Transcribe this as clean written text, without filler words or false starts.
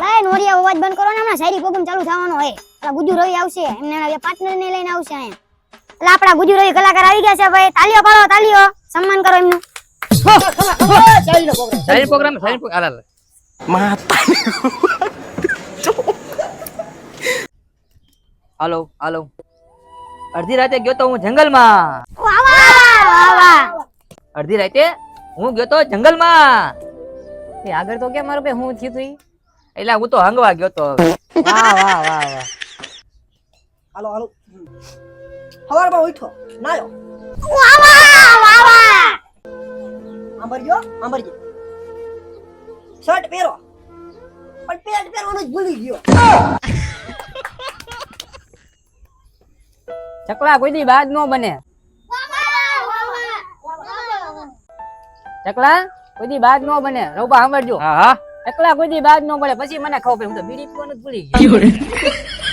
લાય નોરિયા અવાજ બંધ કરો ને, હમણાં શાયરી પ્રોગ્રામ ચાલુ થવાનો હોય. આ ગુજુ રવિ આવશે, એમને પાર્ટનર ને લઈને આવશે અહીંયા. એટલે આપડા ગુજુ રવિ કલાકાર આવી ગયા છે ભાઈ. તાલીઓ પાડો, તાલીઓ, સન્માન કરો એમનું. શાયરી પ્રોગ્રામ હાલ માતા હાલો હાલો. અડધી રાતે ગયો તો હું જંગલમાં. વાહ વાહ વાહ વાહ. અડધી રાતે હું ગયો તો જંગલમાં. એ આગળ તો કે મારું બે હું થયું તું ઈ? એટલે હું તો હંગવા ગયો તો. વાહ વાહ વાહ વાહ. હાલો હાલો સવારમાં ઉઠો નાયો વાહ વાહ વાહ વાહ. આંબરજો શર્ટ પહેરો પણ પેન્ટ પહેરવાનું જ ભૂલી ગયો. ચકલા કોઈ દી બાદ નો બને. ચકલા કોઈ દી બાદ નો બને. રઉબા સાંભળજો. હા હા. ચકલા કોઈ દી બાદ નો બને. પછી મને ખબર પડી હું તો બીડી પીવાનું જ ભૂલી ગયો.